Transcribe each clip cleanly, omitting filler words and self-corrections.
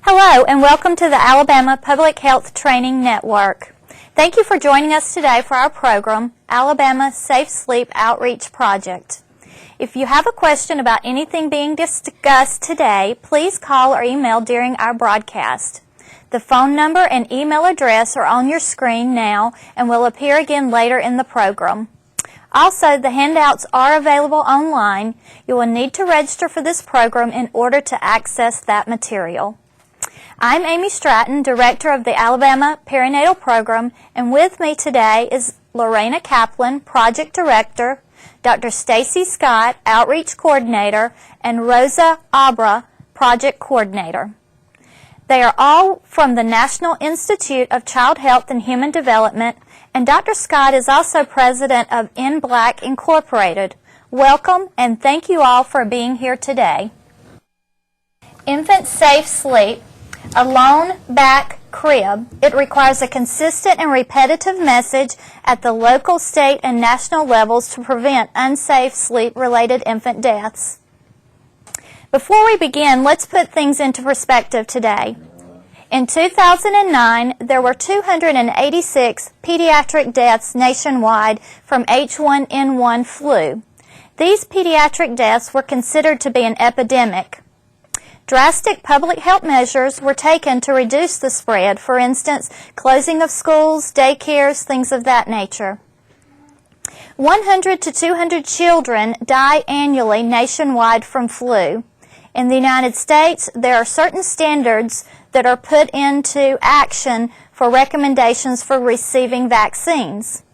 Hello and welcome to the Alabama Public Health Training Network. Thank you for joining us today for our program, Alabama Safe Sleep Outreach Project. If you have a question about anything being discussed today, please call or email during our broadcast. The phone number and email address are on your screen now and will appear again later in the program. Also, the handouts are available online. You will need to register for this program in order to access that material. I'm Amy Stratton, Director of the Alabama Perinatal Program, and with me today is Lorena Kaplan, Project Director, Dr. Stacy Scott, Outreach Coordinator, and Rosa Abra, Project Coordinator. They are all from the National Institute of Child Health and Human Development, and Dr. Scott is also President of In Black Incorporated. Welcome, and thank you all for being here today. Infant Safe Sleep. A lone back crib. It requires a consistent and repetitive message at the local, state, and national levels to prevent unsafe sleep-related infant deaths. Before we begin, let's put things into perspective today. In 2009, there were 286 pediatric deaths nationwide from H1N1 flu. These pediatric deaths were considered to be an epidemic. Drastic public health measures were taken to reduce the spread, for instance, closing of schools, daycares, things of that nature. 100 to 200 children die annually nationwide from flu. In the United States, there are certain standards that are put into action for recommendations for receiving vaccines.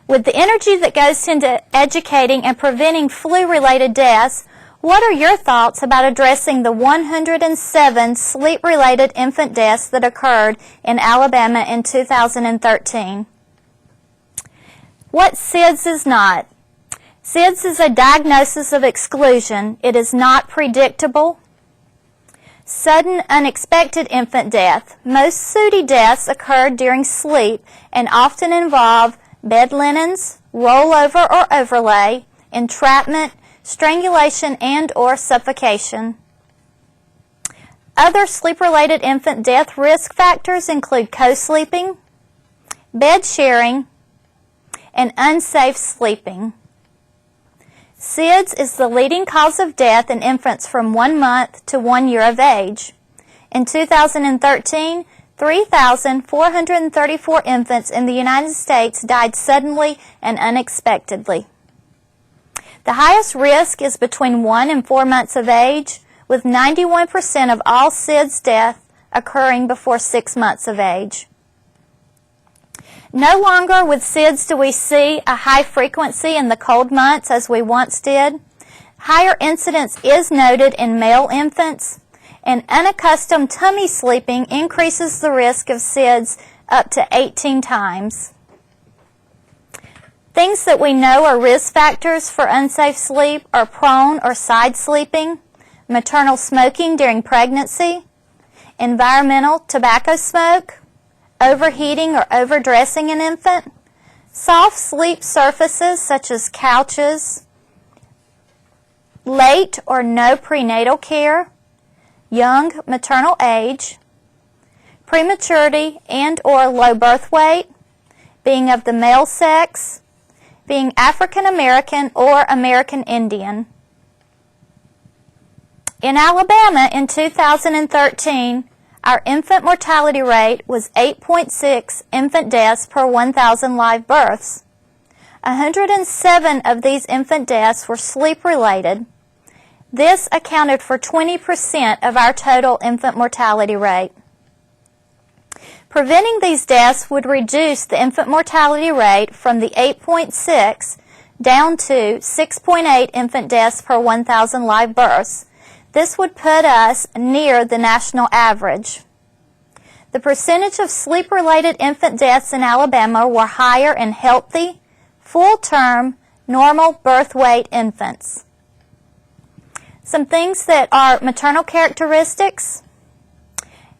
With the energy that goes into educating and preventing flu-related deaths, what are your thoughts about addressing the 107 sleep-related infant deaths that occurred in Alabama in 2013? What SIDS is not? SIDS is a diagnosis of exclusion. It is not predictable. Sudden, unexpected infant death. Most SUDI deaths occur during sleep and often involve bed linens, rollover or overlay, entrapment, strangulation and/or suffocation. Other sleep-related infant death risk factors include co-sleeping, bed sharing, and unsafe sleeping. SIDS is the leading cause of death in infants from 1 month to 1 year of age. In 2013, 3,434 infants in the United States died suddenly and unexpectedly. The highest risk is between 1 and 4 months of age, with 91% of all SIDS deaths occurring before 6 months of age. No longer with SIDS do we see a high frequency in the cold months as we once did. Higher incidence is noted in male infants, and unaccustomed tummy sleeping increases the risk of SIDS up to 18 times. Things that we know are risk factors for unsafe sleep are prone or side sleeping, maternal smoking during pregnancy, environmental tobacco smoke, overheating or overdressing an infant, soft sleep surfaces such as couches, late or no prenatal care, young maternal age, prematurity and/or low birth weight, being of the male sex, being African American or American Indian. In Alabama in 2013, our infant mortality rate was 8.6 infant deaths per 1,000 live births. 107 of these infant deaths were sleep-related. This accounted for 20% of our total infant mortality rate. Preventing these deaths would reduce the infant mortality rate from the 8.6 down to 6.8 infant deaths per 1,000 live births. This would put us near the national average. The percentage of sleep-related infant deaths in Alabama were higher in healthy, full-term, normal birth weight infants. Some things that are maternal characteristics.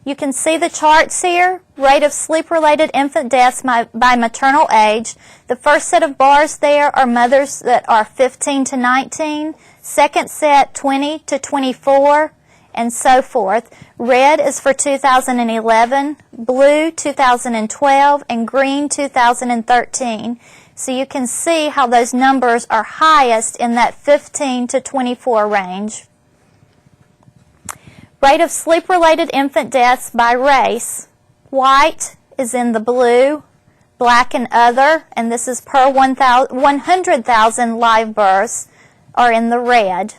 You can see the charts here. Rate of sleep-related infant deaths by maternal age. The first set of bars there are mothers that are 15 to 19. Second set, 20 to 24, and so forth. Red is for 2011, blue 2012, and green 2013. So you can see how those numbers are highest in that 15 to 24 range. Rate of sleep-related infant deaths by race. White is in the blue, black and other, and this is per 100,000 live births, are in the red.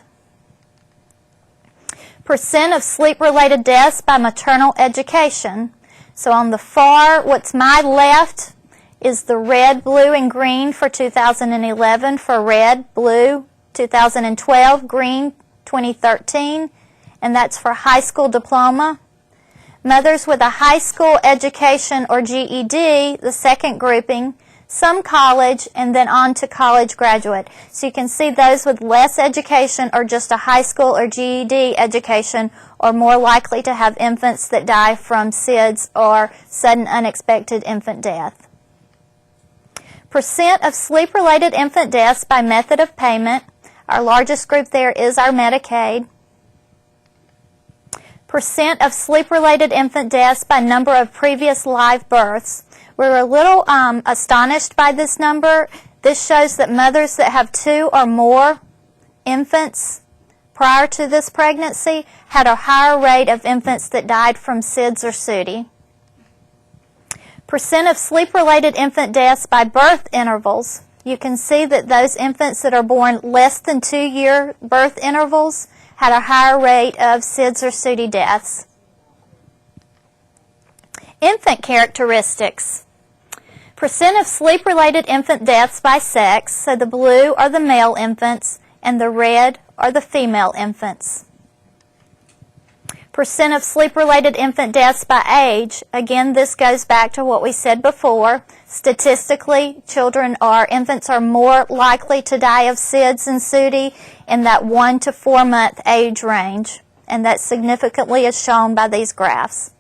Percent of sleep-related deaths by maternal education. So on the far, what's my left, is the red, blue, and green for 2011 for red, blue, 2012, green, 2013, and that's for high school diploma. Mothers with a high school education or GED, the second grouping, some college, and then on to college graduate. So you can see those with less education or just a high school or GED education are more likely to have infants that die from SIDS or sudden unexpected infant death. Percent of sleep-related infant deaths by method of payment. Our largest group there is our Medicaid. Percent of sleep-related infant deaths by number of previous live births. We're a little astonished by this number. This shows that mothers that have 2 or more infants prior to this pregnancy had a higher rate of infants that died from SIDS or SUDI. Percent of sleep-related infant deaths by birth intervals. You can see that those infants that are born less than 2-year birth intervals had a higher rate of SIDS or SUDI deaths. Infant characteristics. Percent of sleep-related infant deaths by sex, so the blue are the male infants and the red are the female infants. Percent of sleep-related infant deaths by age, again this goes back to what we said before. Statistically, infants are more likely to die of SIDS and SUDI in that 1 to 4 month age range, and that significantly is shown by these graphs.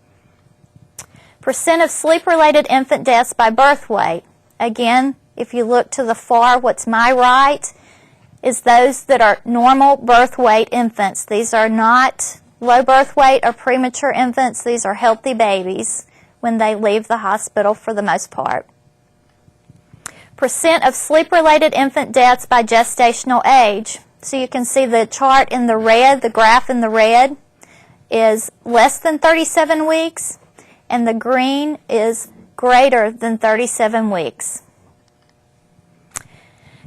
Percent of sleep-related infant deaths by birth weight. Again, if you look to the far, what's my right, is those that are normal birth weight infants. These are not low birth weight or premature infants. These are healthy babies when they leave the hospital for the most part. Percent of sleep-related infant deaths by gestational age. So you can see the chart in the red, the graph in the red is less than 37 weeks, and the green is greater than 37 weeks.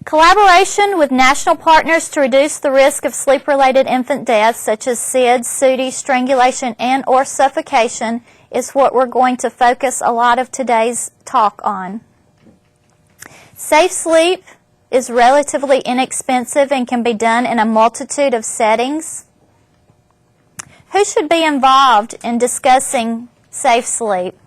Collaboration with national partners to reduce the risk of sleep-related infant deaths such as SIDS, SUDI, strangulation, and or suffocation is what we're going to focus a lot of today's talk on. Safe sleep is relatively inexpensive and can be done in a multitude of settings. Who should be involved in discussing safe sleep?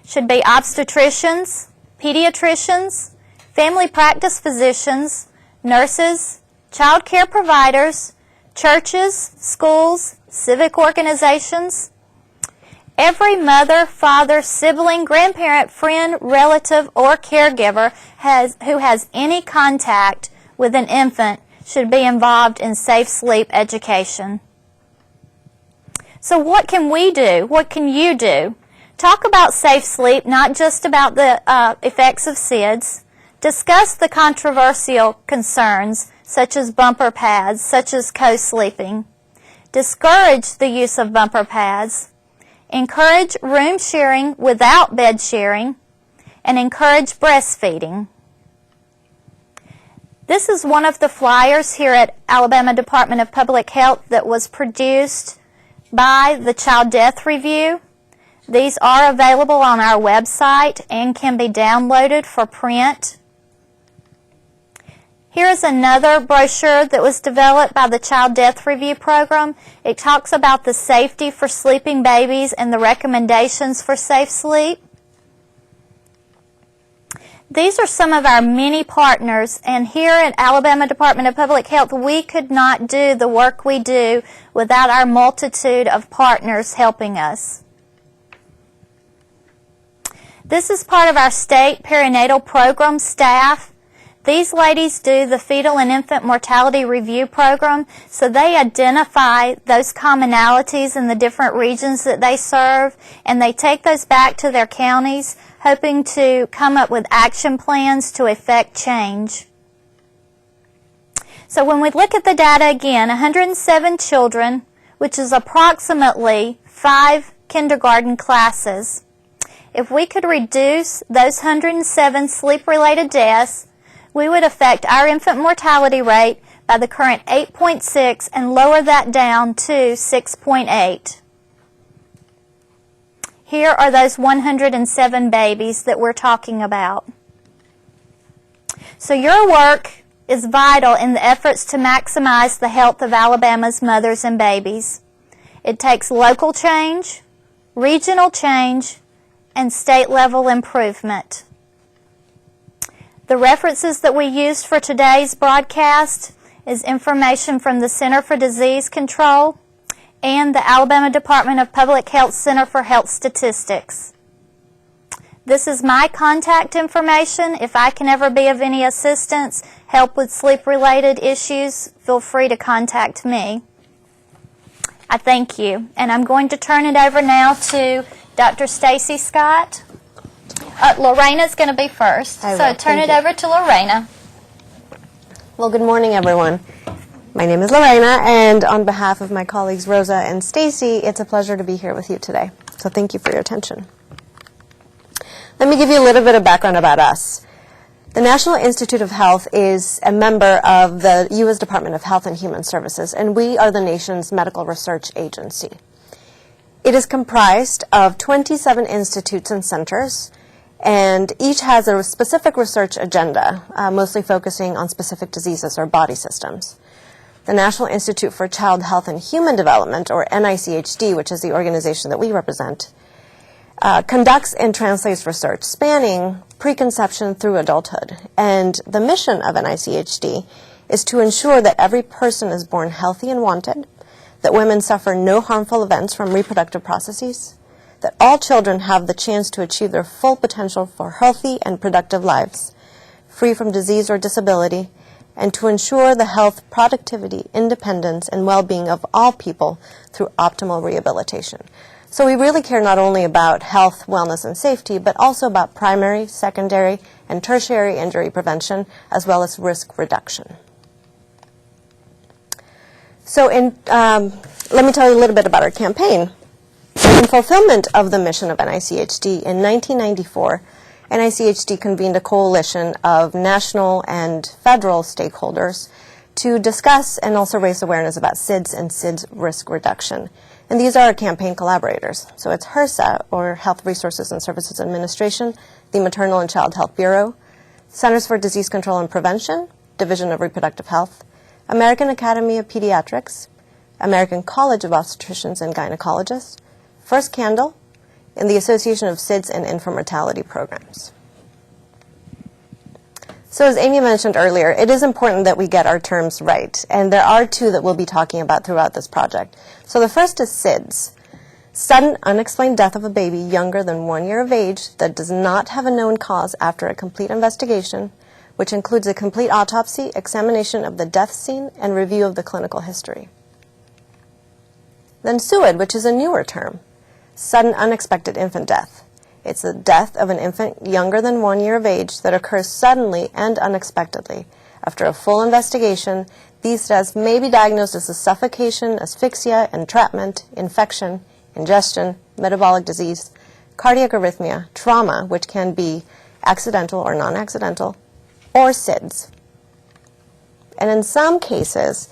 Should be obstetricians, pediatricians, family practice physicians, nurses, child care providers, churches, schools, civic organizations. Every mother, father, sibling, grandparent, friend, relative, or caregiver who has any contact with an infant should be involved in safe sleep education. So what can we do? What can you do? Talk about safe sleep, not just about the effects of SIDS. Discuss the controversial concerns, such as bumper pads, such as co-sleeping. Discourage the use of bumper pads. Encourage room sharing without bed sharing, and encourage breastfeeding. This is one of the flyers here at Alabama Department of Public Health that was produced by the Child Death Review. These are available on our website and can be downloaded for print. Here is another brochure that was developed by the Child Death Review program. It talks about the safety for sleeping babies and the recommendations for safe sleep. These are some of our many partners, and here at Alabama Department of Public Health, we could not do the work we do without our multitude of partners helping us. This is part of our state perinatal program staff. These ladies do the fetal and infant mortality review program, so they identify those commonalities in the different regions that they serve, and they take those back to their counties, hoping to come up with action plans to effect change. So when we look at the data again, 107 children, which is approximately 5 kindergarten classes. If we could reduce those 107 sleep-related deaths, we would affect our infant mortality rate by the current 8.6 and lower that down to 6.8. Here are those 107 babies that we're talking about. So your work is vital in the efforts to maximize the health of Alabama's mothers and babies. It takes local change, regional change, and state-level improvement. The references that we used for today's broadcast is information from the Center for Disease Control and the Alabama Department of Public Health Center for Health Statistics. This is my contact information. If I can ever be of any assistance, help with sleep-related issues, feel free to contact me. I thank you. And I'm going to turn it over now to Dr. Stacy Scott. Lorena's going to be first, so turn it over to Lorena. Well, good morning, everyone. My name is Lorena, and on behalf of my colleagues Rosa and Stacy, it's a pleasure to be here with you today. So thank you for your attention. Let me give you a little bit of background about us. The National Institute of Health is a member of the U.S. Department of Health and Human Services, and we are the nation's medical research agency. It is comprised of 27 institutes and centers, and each has a specific research agenda, mostly focusing on specific diseases or body systems. The National Institute for Child Health and Human Development, or NICHD, which is the organization that we represent, conducts and translates research spanning preconception through adulthood. And the mission of NICHD is to ensure that every person is born healthy and wanted, that women suffer no harmful events from reproductive processes, that all children have the chance to achieve their full potential for healthy and productive lives, free from disease or disability, and to ensure the health, productivity, independence, and well-being of all people through optimal rehabilitation. So we really care not only about health, wellness, and safety, but also about primary, secondary, and tertiary injury prevention, as well as risk reduction. So let me tell you a little bit about our campaign. In fulfillment of the mission of NICHD, in 1994, NICHD convened a coalition of national and federal stakeholders to discuss and also raise awareness about SIDS and SIDS risk reduction. And these are our campaign collaborators. So it's HRSA, or Health Resources and Services Administration, the Maternal and Child Health Bureau, Centers for Disease Control and Prevention, Division of Reproductive Health, American Academy of Pediatrics, American College of Obstetricians and Gynecologists, First Candle, and the Association of SIDS and Infant Mortality Programs. So as Amy mentioned earlier, it is important that we get our terms right, and there are two that we'll be talking about throughout this project. So the first is SIDS, sudden unexplained death of a baby younger than 1 year of age that does not have a known cause after a complete investigation, which includes a complete autopsy, examination of the death scene, and review of the clinical history. Then SUID, which is a newer term, sudden unexpected infant death. It's the death of an infant younger than 1 year of age that occurs suddenly and unexpectedly. After a full investigation, these deaths may be diagnosed as a suffocation, asphyxia, entrapment, infection, ingestion, metabolic disease, cardiac arrhythmia, trauma, which can be accidental or non-accidental, or SIDS. And in some cases,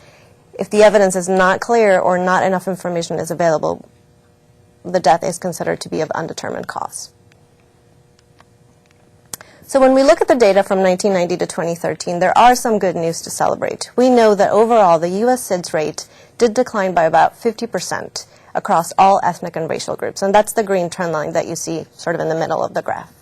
if the evidence is not clear or not enough information is available, the death is considered to be of undetermined cause. So when we look at the data from 1990 to 2013, there are some good news to celebrate. We know that overall the U.S. SIDS rate did decline by about 50% across all ethnic and racial groups, and that's the green trend line that you see sort of in the middle of the graph.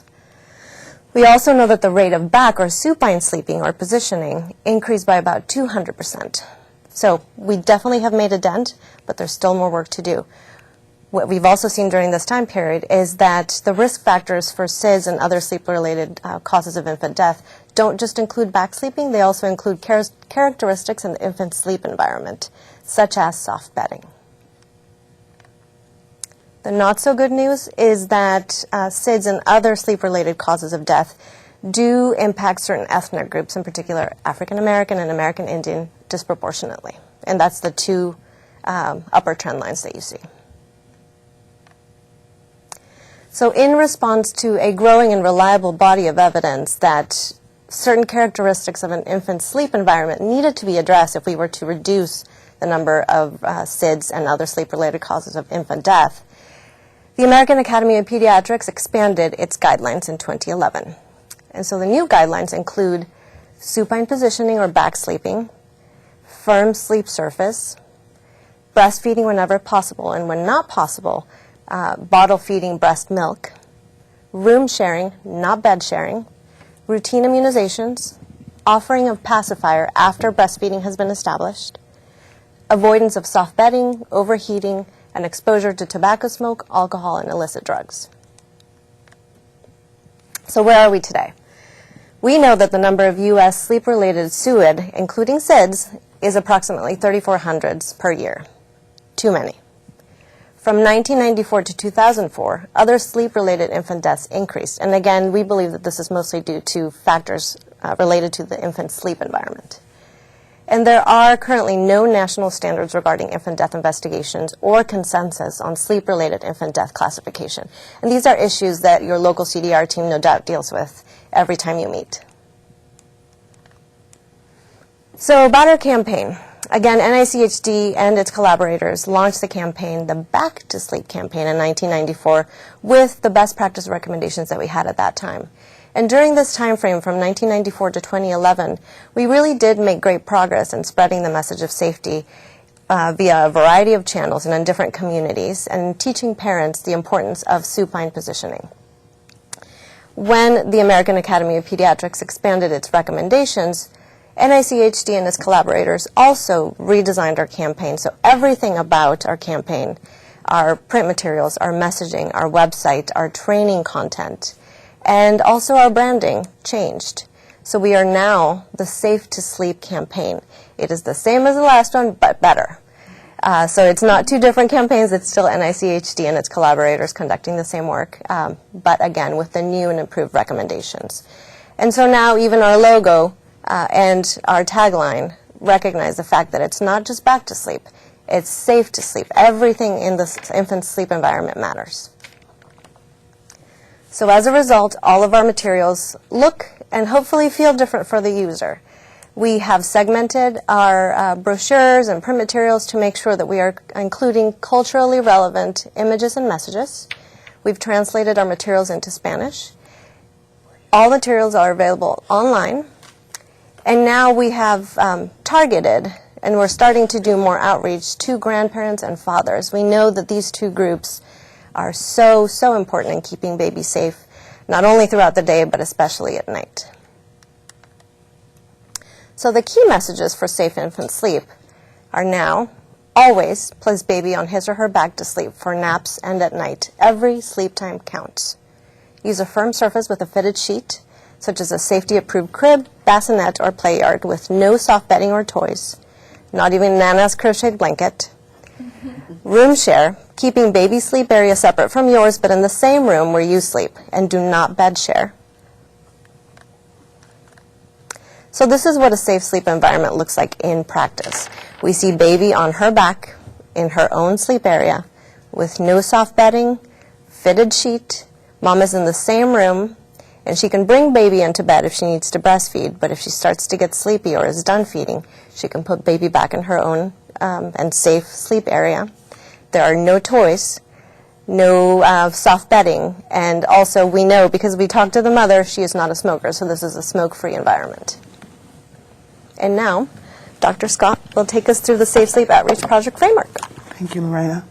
We also know that the rate of back or supine sleeping or positioning increased by about 200%. So we definitely have made a dent, but there's still more work to do. What we've also seen during this time period is that the risk factors for SIDS and other sleep-related causes of infant death don't just include back sleeping, they also include characteristics in the infant sleep environment, such as soft bedding. The not so good news is that SIDS and other sleep-related causes of death do impact certain ethnic groups, in particular African American and American Indian, disproportionately. And that's the two upper trend lines that you see. So in response to a growing and reliable body of evidence that certain characteristics of an infant's sleep environment needed to be addressed if we were to reduce the number of SIDS and other sleep-related causes of infant death, the American Academy of Pediatrics expanded its guidelines in 2011. And so the new guidelines include supine positioning or back sleeping, firm sleep surface, breastfeeding whenever possible, and when not possible, bottle feeding breast milk, room sharing, not bed sharing, routine immunizations, offering of pacifier after breastfeeding has been established, avoidance of soft bedding, overheating, and exposure to tobacco smoke, alcohol, and illicit drugs. So where are we today? We know that the number of U.S. sleep-related SUID, including SIDS, is approximately 3,400 per year. Too many. From 1994 to 2004, other sleep-related infant deaths increased. And again, we believe that this is mostly due to factors related to the infant sleep environment. And there are currently no national standards regarding infant death investigations or consensus on sleep-related infant death classification. And these are issues that your local CDR team no doubt deals with every time you meet. So about our campaign. Again, NICHD and its collaborators launched the campaign, the Back to Sleep campaign in 1994, with the best practice recommendations that we had at that time. And during this time frame from 1994 to 2011, we really did make great progress in spreading the message of safety via a variety of channels and in different communities, and teaching parents the importance of supine positioning. When the American Academy of Pediatrics expanded its recommendations, NICHD and its collaborators also redesigned our campaign. So everything about our campaign, our print materials, our messaging, our website, our training content, and also our branding changed. So we are now the Safe to Sleep campaign. It is the same as the last one, but better. So it's not two different campaigns. It's still NICHD and its collaborators conducting the same work, but again, with the new and improved recommendations. And so now even our logo and our tagline recognize the fact that it's not just back to sleep. It's safe to sleep. Everything in the infant sleep environment matters. So as a result, all of our materials look and hopefully feel different for the user. We have segmented our brochures and print materials to make sure that we are including culturally relevant images and messages. We've translated our materials into Spanish. All materials are available online. And now we have targeted, and we're starting to do more outreach to grandparents and fathers. We know that these two groups are so important in keeping babies safe, not only throughout the day, but especially at night. So the key messages for safe infant sleep are now, always place baby on his or her back to sleep for naps and at night. Every sleep time counts. Use a firm surface with a fitted sheet, such as a safety-approved crib, bassinet, or play yard with no soft bedding or toys, not even Nana's crocheted blanket. Room share, keeping baby sleep area separate from yours, but in the same room where you sleep, and do not bed share. So this is what a safe sleep environment looks like in practice. We see baby on her back in her own sleep area with no soft bedding, fitted sheet. Mom is in the same room, and she can bring baby into bed if she needs to breastfeed, but if she starts to get sleepy or is done feeding, she can put baby back in her own and safe sleep area. There are no toys, no soft bedding, and also we know, because we talked to the mother, she is not a smoker, so this is a smoke-free environment. And now, Dr. Scott will take us through the Safe Sleep Outreach Project framework. Thank you, Lorena.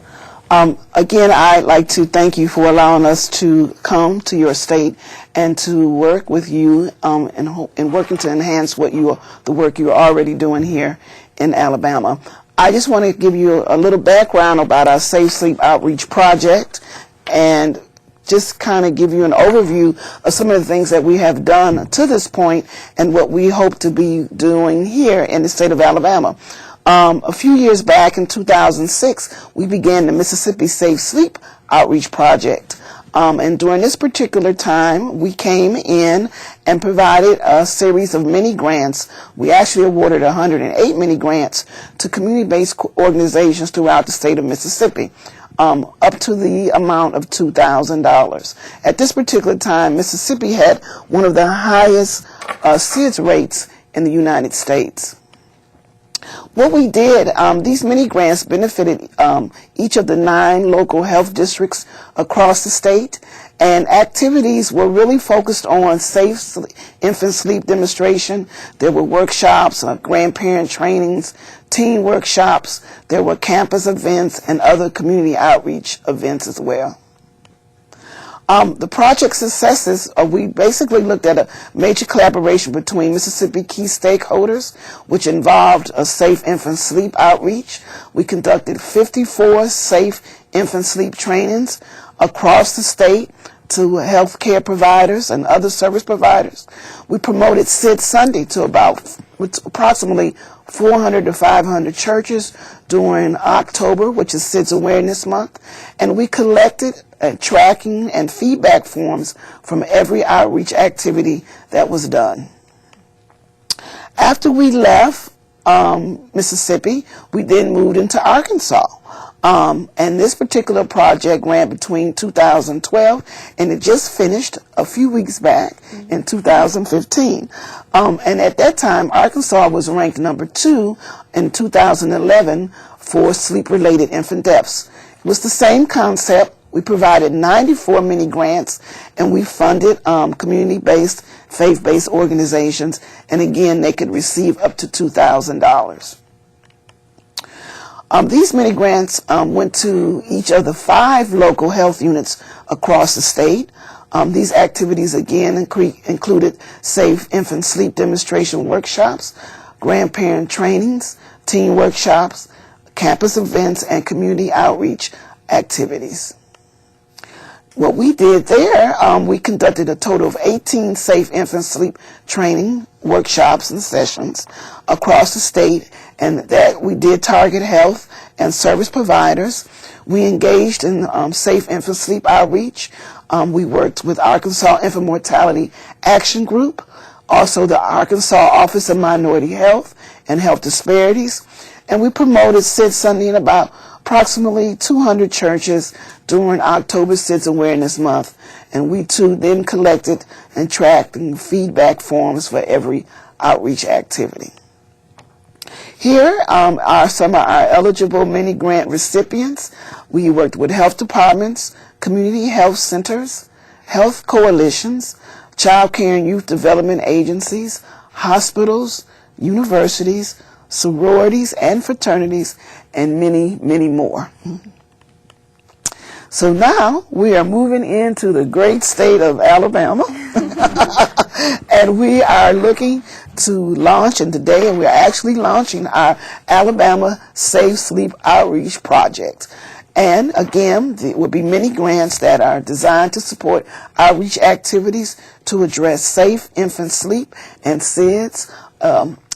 Again, I'd like to thank you for allowing us to come to your state and to work with you in working to enhance the work you're already doing here in Alabama. I just want to give you a little background about our Safe Sleep Outreach Project and just kind of give you an overview of some of the things that we have done to this point and what we hope to be doing here in the state of Alabama. A few years back in 2006, we began the Mississippi Safe Sleep Outreach Project. And during this particular time, we came in and provided a series of mini grants. We actually awarded 108 mini grants to community-based organizations throughout the state of Mississippi, up to the amount of $2,000. At this particular time, Mississippi had one of the highest SIDS rates in the United States. What we did, these mini grants benefited each of the 9 local health districts across the state, and activities were really focused on safe infant sleep demonstration. There were workshops, grandparent trainings, teen workshops. There were campus events and other community outreach events as well. The project successes, we basically looked at a major collaboration between Mississippi key stakeholders, which involved a safe infant sleep outreach. We conducted 54 safe infant sleep trainings across the state to healthcare providers and other service providers. We promoted SID Sunday to approximately 400 to 500 churches during October, which is SIDS Awareness Month, and we collected tracking and feedback forms from every outreach activity that was done. After we left Mississippi, we then moved into Arkansas. And this particular project ran between 2012 and it just finished a few weeks back in 2015. And at that time, Arkansas was ranked number 2 in 2011 for sleep-related infant deaths. It was the same concept. We provided 94 mini grants, and we funded community-based, faith-based organizations, and again, they could receive up to $2,000. These mini grants went to each of the 5 local health units across the state. These activities again included safe infant sleep demonstration workshops, grandparent trainings, teen workshops, campus events, and community outreach activities. What we did there, we conducted a total of 18 safe infant sleep training workshops and sessions across the state, and that we did target health and service providers. We engaged in safe infant sleep outreach. We worked with Arkansas Infant Mortality Action Group, also the Arkansas Office of Minority Health and Health Disparities, and we promoted SID Sunday in about approximately 200 churches during October SIDS Awareness Month, and we too then collected and tracked feedback forms for every outreach activity. Here are some of our eligible mini grant recipients. We worked with health departments, community health centers, health coalitions, child care and youth development agencies, hospitals, universities, sororities and fraternities, and many, many more. So now we are moving into the great state of Alabama, and we are looking to launch, and today we're actually launching our Alabama Safe Sleep Outreach Project. And again, there will be many grants that are designed to support outreach activities to address safe infant sleep and SIDS.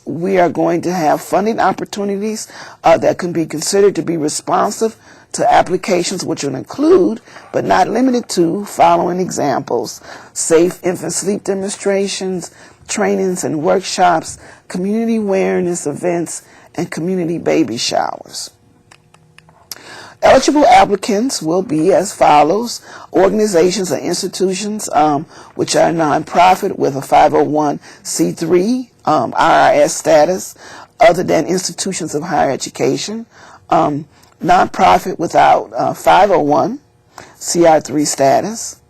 We are going to have funding opportunities that can be considered to be responsive to applications, which will include, but not limited to, following examples: safe infant sleep demonstrations, trainings and workshops, community awareness events, and community baby showers. Eligible applicants will be as follows: organizations or institutions which are nonprofit with a 501c3 IRS status, other than institutions of higher education, nonprofit without 501 CR3 status,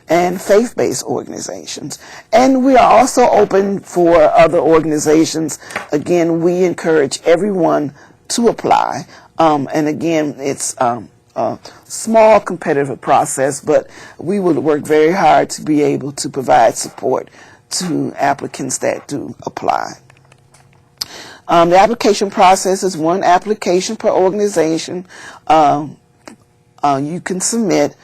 and faith-based organizations. And we are also open for other organizations. Again, we encourage everyone to apply. And again, it's small competitive process, but we would work very hard to be able to provide support to applicants that do apply. The application process is one application per organization. You can submit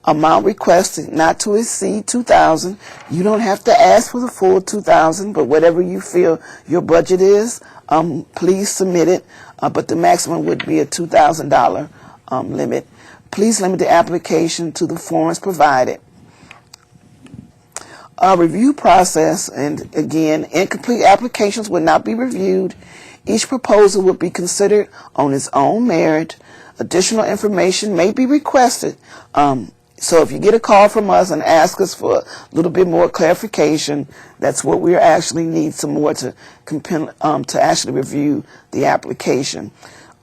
amount requested not to exceed $2,000. You don't have to ask for the full $2,000, but whatever you feel your budget is, please submit it. But the maximum would be a $2,000 limit. Please limit the application to the forms provided. Review process, and again, incomplete applications would not be reviewed. Each proposal would be considered on its own merit. Additional information may be requested. So if you get a call from us and ask us for a little bit more clarification, that's what we actually need some more to actually review the application.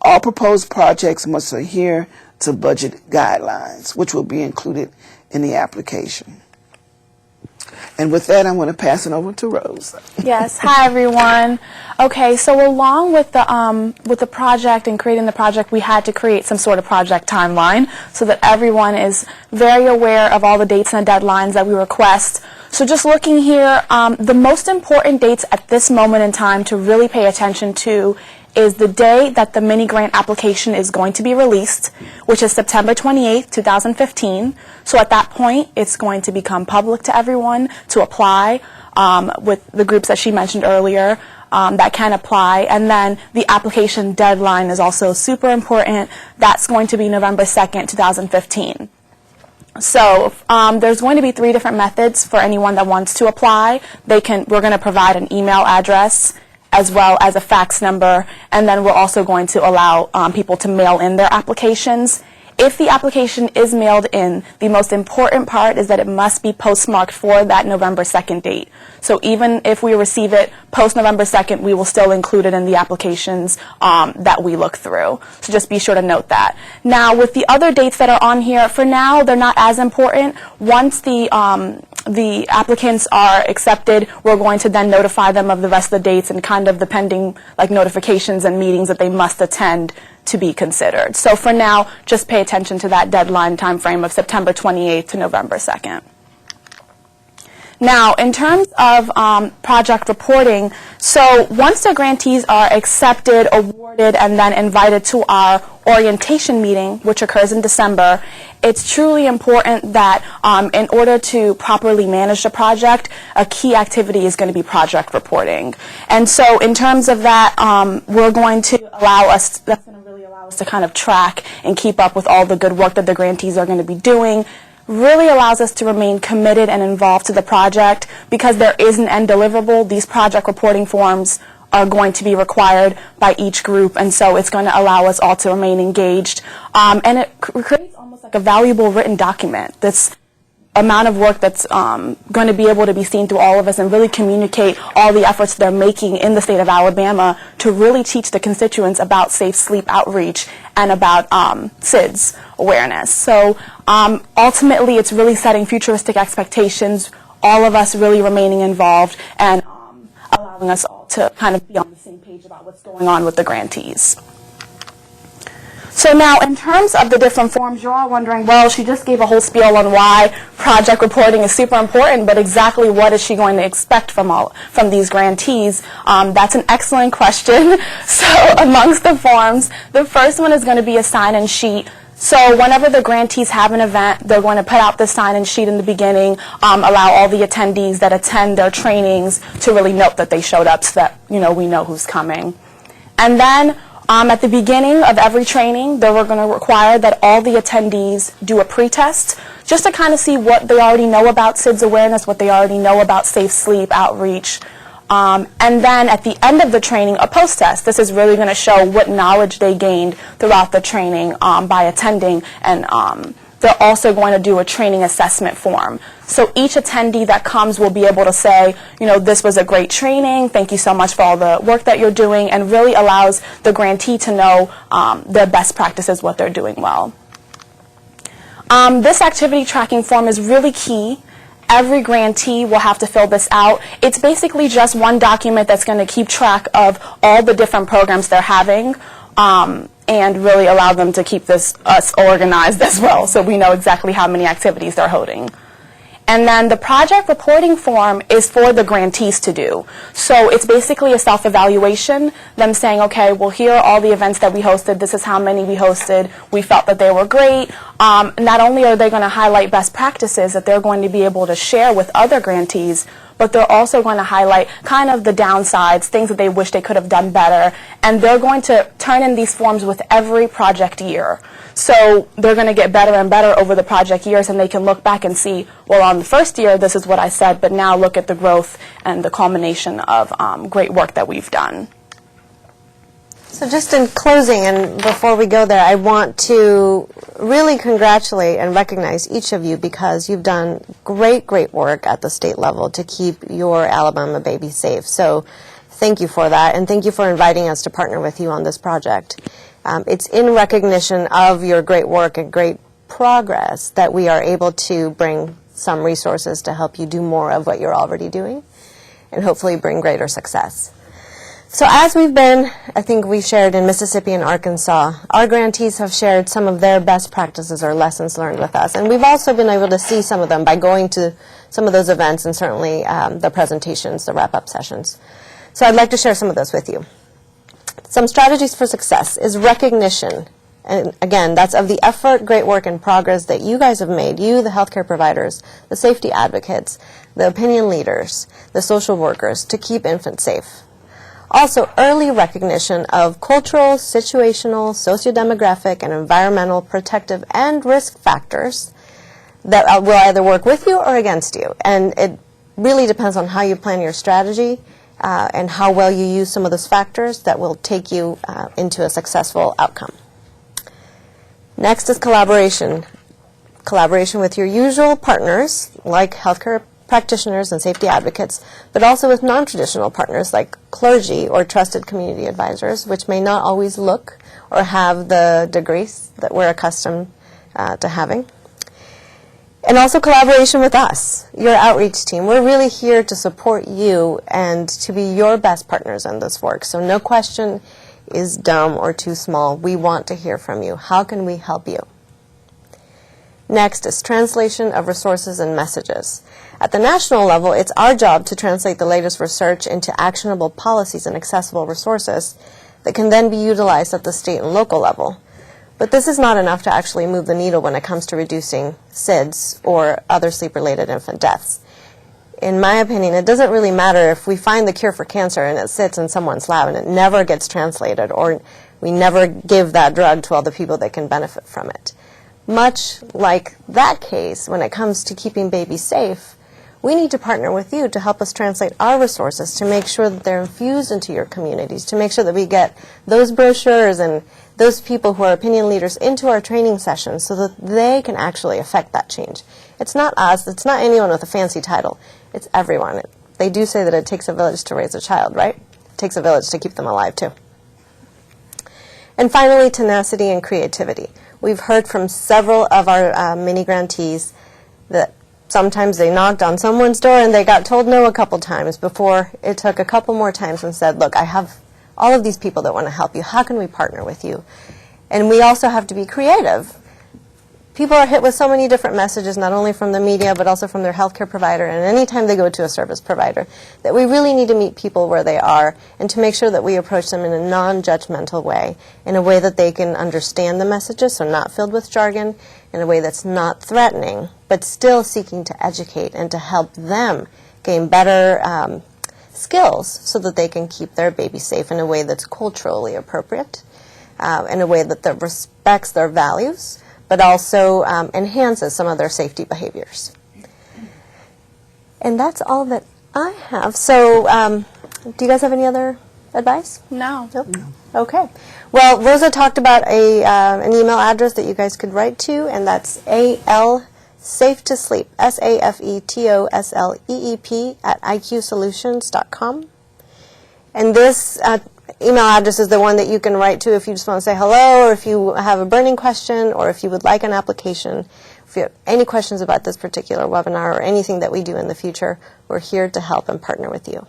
All proposed projects must adhere to budget guidelines, which will be included in the application. And with that, I'm going to pass it over to Rose. Yes. Hi, everyone. Okay, so along with the project and creating the project, we had to create some sort of project timeline so that everyone is very aware of all the dates and the deadlines that we request. So just looking here, the most important dates at this moment in time to really pay attention to is the day that the mini grant application is going to be released, which is September 28th, 2015. So at that point, it's going to become public to everyone to apply with the groups that she mentioned earlier that can apply. And then the application deadline is also super important. That's going to be November 2nd, 2015. So there's going to be 3 different methods for anyone that wants to apply. We're going to provide an email address as well as a fax number, and then we're also going to allow people to mail in their applications. If the application is mailed in, the most important part is that it must be postmarked for that November 2nd date. So even if we receive it post November 2nd, we will still include it in the applications that we look through. So just be sure to note that. Now, with the other dates that are on here, for now, they're not as important. Once the applicants are accepted, we're going to then notify them of the rest of the dates and kind of the pending notifications and meetings that they must attend to be considered. So for now, just pay attention to that deadline time frame of September 28th to November 2nd. Now, in terms of project reporting, so once the grantees are accepted, awarded, and then invited to our orientation meeting, which occurs in December, it's truly important that in order to properly manage the project, a key activity is going to be project reporting. And so in terms of that, we're going to that's going to really allow us to kind of track and keep up with all the good work that the grantees are going to be doing. Really allows us to remain committed and involved to the project. Because there is an end deliverable, these project reporting forms are going to be required by each group, and so it's going to allow us all to remain engaged. And it creates almost like a valuable written document. This amount of work that's going to be able to be seen through all of us and really communicate all the efforts they're making in the state of Alabama to really teach the constituents about safe sleep outreach and about SIDS awareness. So ultimately, it's really setting futuristic expectations, all of us really remaining involved and allowing us all to kind of be on the same page about what's going on with the grantees. So now, in terms of the different forms, you're all wondering, well, she just gave a whole spiel on why project reporting is super important, but exactly what is she going to expect from these grantees? That's an excellent question. So amongst the forms, the first one is going to be a sign-in sheet. So whenever the grantees have an event, they're going to put out the sign-in sheet in the beginning, allow all the attendees that attend their trainings to really note that they showed up so that, we know who's coming. And then at the beginning of every training, they were going to require that all the attendees do a pre-test just to kind of see what they already know about SIDS awareness, what they already know about safe sleep outreach. And then at the end of the training, a post-test. This is really going to show what knowledge they gained throughout the training by attending, and they're also going to do a training assessment form. So each attendee that comes will be able to say, this was a great training, thank you so much for all the work that you're doing, and really allows the grantee to know their best practices, what they're doing well. This activity tracking form is really key. Every grantee will have to fill this out. It's basically just one document that's going to keep track of all the different programs they're having. and really allow them to keep us organized as well, so we know exactly how many activities they're holding. And then the project reporting form is for the grantees to do. So it's basically a self-evaluation, them saying, okay, well, here are all the events that we hosted. This is how many we hosted. We felt that they were great. Not only are they going to highlight best practices that they're going to be able to share with other grantees, but they're also going to highlight kind of the downsides, things that they wish they could have done better. And they're going to turn in these forms with every project year. So they're going to get better and better over the project years, and they can look back and see, well, on the first year, this is what I said, but now look at the growth and the culmination of great work that we've done. So just in closing, and before we go there, I want to really congratulate and recognize each of you because you've done great, great work at the state level to keep your Alabama baby safe. So thank you for that, and thank you for inviting us to partner with you on this project. It's in recognition of your great work and great progress that we are able to bring some resources to help you do more of what you're already doing and hopefully bring greater success. So as we've been, I think we shared in Mississippi and Arkansas, our grantees have shared some of their best practices or lessons learned with us. And we've also been able to see some of them by going to some of those events and certainly the presentations, the wrap-up sessions. So I'd like to share some of those with you. Some strategies for success is recognition. And again, that's of the effort, great work, and progress that you guys have made, you, the healthcare providers, the safety advocates, the opinion leaders, the social workers, to keep infants safe. Also, early recognition of cultural, situational, sociodemographic, and environmental protective and risk factors that will either work with you or against you. And it really depends on how you plan your strategy and how well you use some of those factors that will take you into a successful outcome. Next is collaboration. Collaboration with your usual partners, like healthcare practitioners and safety advocates, but also with non-traditional partners like clergy or trusted community advisors, which may not always look or have the degrees that we're accustomed to having. And also collaboration with us, your outreach team. We're really here to support you and to be your best partners in this work. So no question is dumb or too small. We want to hear from you. How can we help you? Next is translation of resources and messages. At the national level, it's our job to translate the latest research into actionable policies and accessible resources that can then be utilized at the state and local level. But this is not enough to actually move the needle when it comes to reducing SIDS or other sleep-related infant deaths. In my opinion, it doesn't really matter if we find the cure for cancer and it sits in someone's lab and it never gets translated, or we never give that drug to all the people that can benefit from it. Much like that case, when it comes to keeping babies safe, we need to partner with you to help us translate our resources to make sure that they're infused into your communities, to make sure that we get those brochures and those people who are opinion leaders into our training sessions so that they can actually affect that change. It's not us, it's not anyone with a fancy title, it's everyone. They do say that it takes a village to raise a child, right? It takes a village to keep them alive too. And finally, tenacity and creativity. We've heard from several of our mini grantees that sometimes they knocked on someone's door and they got told no a couple times before it took a couple more times and said, look, I have all of these people that want to help you. How can we partner with you? And we also have to be creative. People are hit with so many different messages, not only from the media, but also from their healthcare provider, and anytime they go to a service provider, that we really need to meet people where they are and to make sure that we approach them in a non-judgmental way, in a way that they can understand the messages, so not filled with jargon, in a way that's not threatening, but still seeking to educate and to help them gain better skills so that they can keep their baby safe in a way that's culturally appropriate, in a way that respects their values, but also enhances some of their safety behaviors. And that's all that I have. So do you guys have any other advice? No. Nope. No. Okay. Well, Rosa talked about an email address that you guys could write to, and that's safetosleep, SAFETOSLEEP @iqsolutions.com. And this email address is the one that you can write to if you just want to say hello, or if you have a burning question, or if you would like an application. If you have any questions about this particular webinar or anything that we do in the future, we're here to help and partner with you.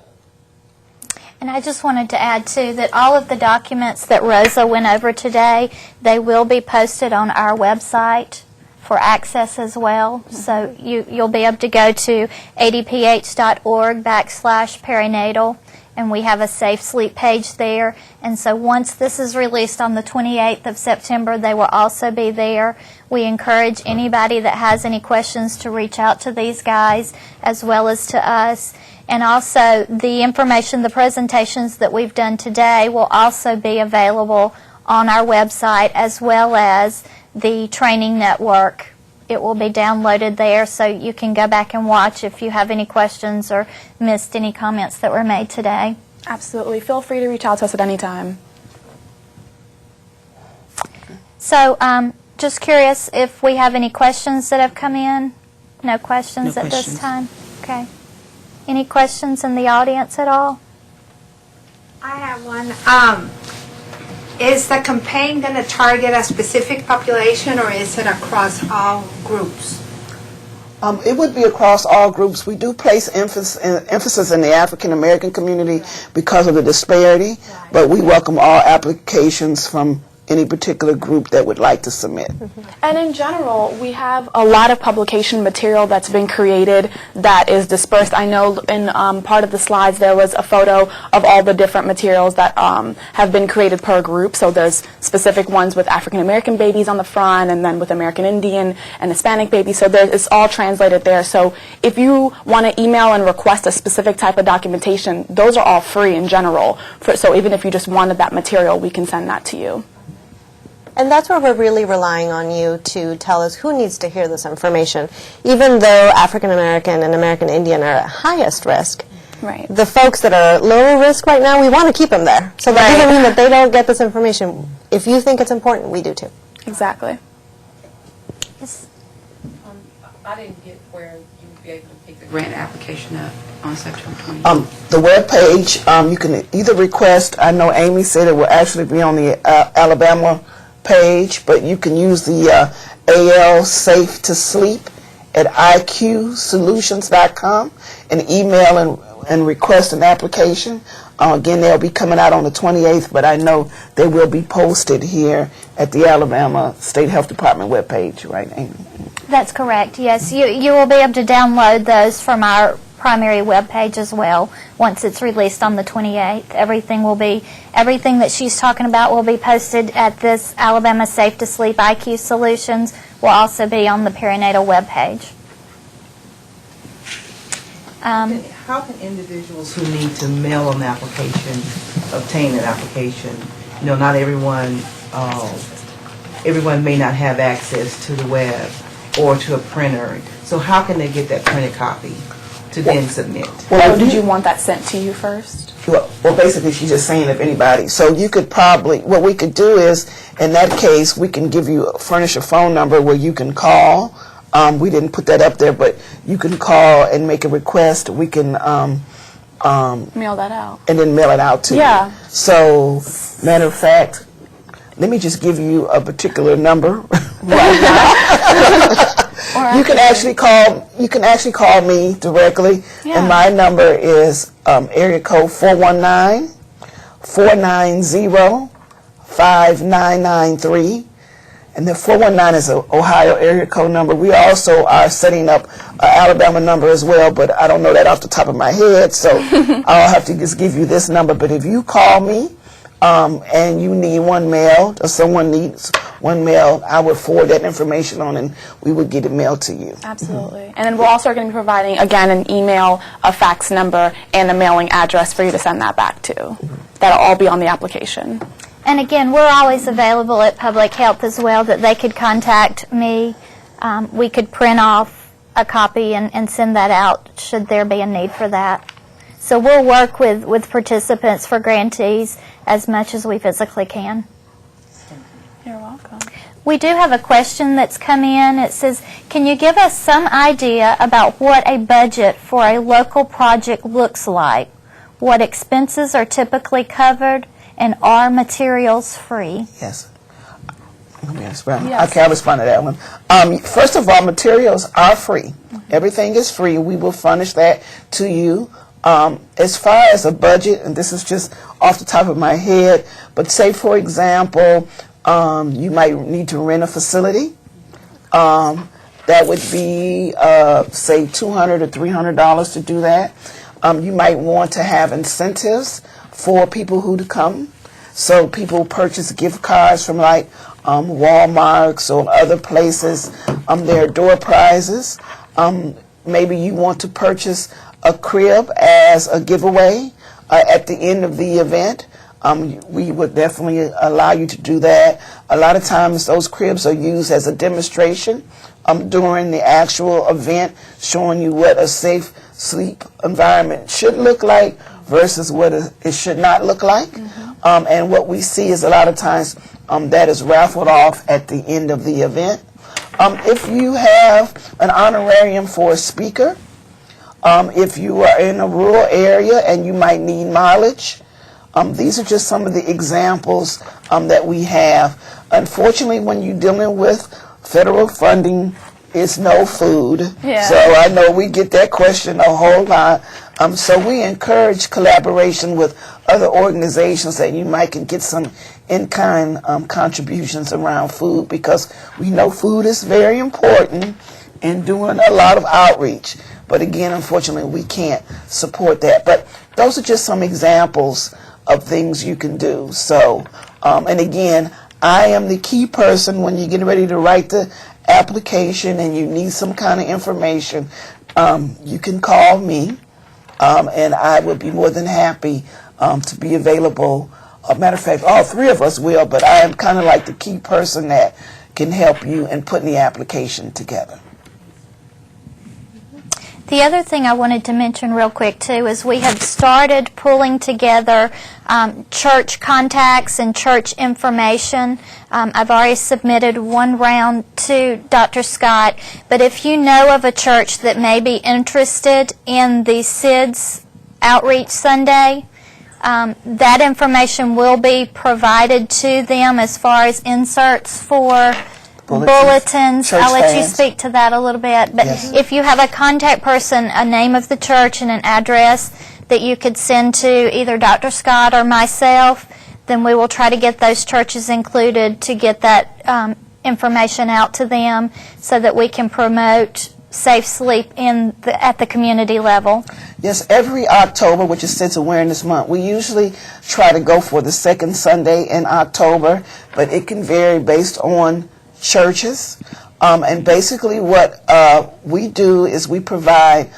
And I just wanted to add, too, that all of the documents that Rosa went over today, they will be posted on our website for access as well. So you'll be able to go to adph.org/perinatal, and we have a Safe Sleep page there. And so once this is released on the 28th of September, they will also be there. We encourage anybody that has any questions to reach out to these guys as well as to us. And also the information, the presentations that we've done today will also be available on our website as well as the training network. It will be downloaded there so you can go back and watch if you have any questions or missed any comments that were made today. Absolutely. Feel free to reach out to us at any time. So just curious if we have any questions that have come in. No questions at this time? Okay. Any questions in the audience at all? I have one. Is the campaign going to target a specific population, or is it across all groups? It would be across all groups. We do place emphasis in the African American community because of the disparity, but we welcome all applications from any particular group that would like to submit. And in general, we have a lot of publication material that's been created that is dispersed. I know in part of the slides there was a photo of all the different materials that have been created per group. So there's specific ones with African American babies on the front, and then with American Indian and Hispanic babies. So it's all translated there. So if you want to email and request a specific type of documentation, those are all free in general. So even if you just wanted that material, we can send that to you. And that's where we're really relying on you to tell us who needs to hear this information. Even though African American and American Indian are at highest risk, right, the folks that are lower risk right now, we want to keep them there. So that doesn't mean that they don't get this information. If you think it's important, we do too. Exactly. Yes. I didn't get where you would be able to pick the grant application up on September 20th. The web page, you can either request, I know Amy said it will actually be on the Alabama page, but you can use the AL Safe to Sleep at iqsolutions.com and email and request an application. Again, they'll be coming out on the 28th, but I know they will be posted here at the Alabama State Health Department webpage, right, Amy? That's correct, yes. You will be able to download those from our primary webpage as well once it's released on the 28th. Everything that she's talking about will be posted at this Alabama Safe to Sleep IQ Solutions. Will also be on the perinatal webpage. How can individuals who need to mail an application obtain an application? You know, not everyone may not have access to the web or to a printer. So how can they get that printed copy to then submit? Well, did you want that sent to you first? Well, basically, she's just saying if anybody. So you could probably, what we could do is, in that case, we can furnish a phone number where you can call. We didn't put that up there, but you can call and make a request. We can mail that out. And then mail it out to you. So, matter of fact, let me just give you a particular number. You can actually call me directly, and my number is area code 419-490-5993, and the 419 is an Ohio area code number. We also are setting up an Alabama number as well, but I don't know that off the top of my head, so I'll have to just give you this number. But if you call me and you need one mailed, or someone needs one mailed, I would forward that information on and we would get it mailed to you. Absolutely. And then we're also going to be providing, again, an email, a fax number, and a mailing address for you to send that back to. That'll all be on the application. And again, we're always available at Public Health as well, that they could contact me. We could print off a copy and send that out should there be a need for that. So we'll work with participants for grantees as much as we physically can. You're welcome. We do have a question that's come in. It says, can you give us some idea about what a budget for a local project looks like? What expenses are typically covered, and are materials free? Yes. Let me respond. Okay, I'll respond to that one. First of all, materials are free. Everything is free. We will furnish that to you. As far as a budget, and this is just off the top of my head, but say for example, you might need to rent a facility. That would be, say, $200 or $300 to do that. You might want to have incentives for people who to come. So people purchase gift cards from like Walmarts or other places. There are door prizes. Maybe you want to purchase a crib as a giveaway at the end of the event. We would definitely allow you to do that. A lot of times those cribs are used as a demonstration during the actual event, showing you what a safe sleep environment should look like versus what it should not look like. And what we see is a lot of times that is raffled off at the end of the event. If you have an honorarium for a speaker, if you are in a rural area and you might need mileage, these are just some of the examples that we have. Unfortunately, when you're dealing with federal funding, it's no food. Yeah. So I know we get that question a whole lot. So we encourage collaboration with other organizations that you might can get some in-kind contributions around food, because we know food is very important in doing a lot of outreach. But again, unfortunately, we can't support that. But those are just some examples of things you can do. So, and again, I am the key person when you're getting ready to write the application and you need some kind of information. You can call me, and I would be more than happy to be available. Matter of fact, all three of us will, but I am kind of like the key person that can help you in putting the application together. The other thing I wanted to mention real quick too is we have started pulling together church contacts and church information. I've already submitted one round to Dr. Scott, but if you know of a church that may be interested in the SIDS Outreach Sunday, that information will be provided to them as far as inserts for bulletins. Church I'll let you fans. speak to that a little bit. But Yes. if you have a contact person, a name of the church and an address that you could send to either Dr. Scott or myself, then we will try to get those churches included to get that information out to them so that we can promote safe sleep at the community level. Yes, every October, which is SIDS Awareness Month, we usually try to go for the second Sunday in October, but it can vary based on churches. And basically what we do is we provide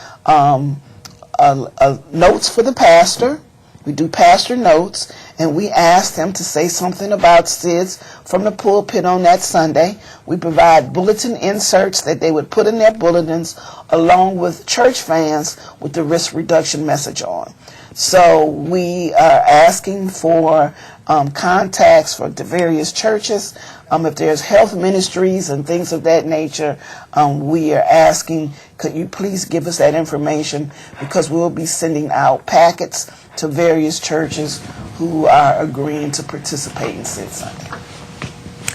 notes for the pastor. We do pastor notes, and we ask them to say something about SIDS from the pulpit on that Sunday. We provide bulletin inserts that they would put in their bulletins along with church fans with the risk reduction message on. So we are asking for contacts for the various churches. If there's health ministries and things of that nature, we are asking, could you please give us that information, because we'll be sending out packets to various churches who are agreeing to participate in SID Sunday.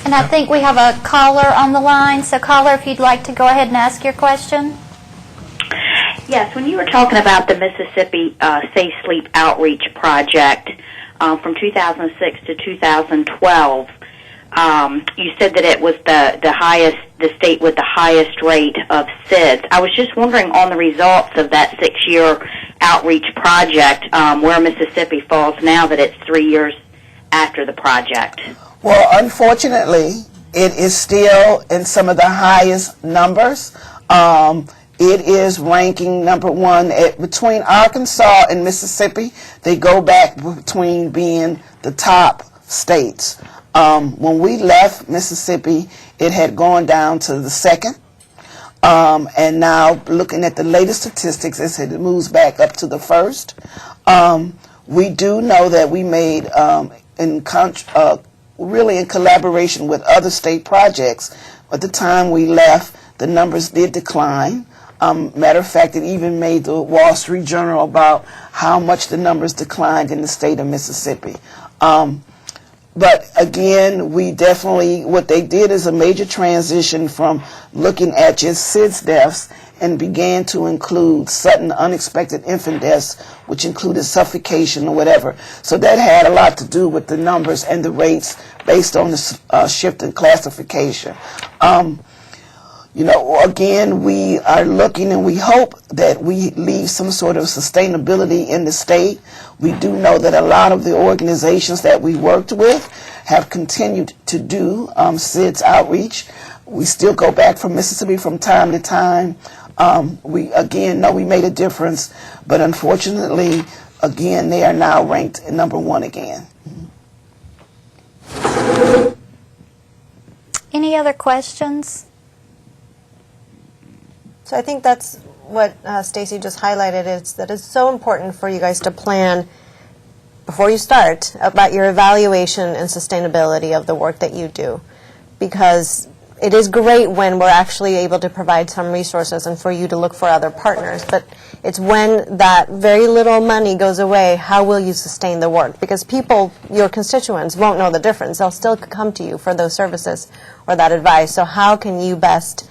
And I think we have a caller on the line. So caller, if you'd like to go ahead and ask your question. Yes, when you were talking about the Mississippi Safe Sleep Outreach Project from 2006 to 2012, you said that it was the state with the highest rate of SIDS. I was just wondering on the results of that 6-year outreach project, where Mississippi falls now that it's 3 years after the project. Well, unfortunately, it is still in some of the highest numbers. It is ranking number one between Arkansas and Mississippi. They go back between being the top states. When we left Mississippi, it had gone down to the second. And now, looking at the latest statistics, it moves back up to the first. We do know that we made, really in collaboration with other state projects, at the time we left, the numbers did decline. Matter of fact, it even made the Wall Street Journal about how much the numbers declined in the state of Mississippi. But again, we definitely, what they did is a major transition from looking at just SIDS deaths and began to include sudden unexpected infant deaths, which included suffocation or whatever. So that had a lot to do with the numbers and the rates based on the shift in classification. You know, again, we are looking and we hope that we leave some sort of sustainability in the state. We do know that a lot of the organizations that we worked with have continued to do SIDS outreach. We still go back from Mississippi from time to time. We, again, know we made a difference, but unfortunately, again, they are now ranked #1 again. Any other questions? So I think that's what Stacy just highlighted, is that it's so important for you guys to plan before you start about your evaluation and sustainability of the work that you do, because it is great when we're actually able to provide some resources and for you to look for other partners, but it's when that very little money goes away, how will you sustain the work? Because people, your constituents, won't know the difference. They'll still come to you for those services or that advice. So how can you best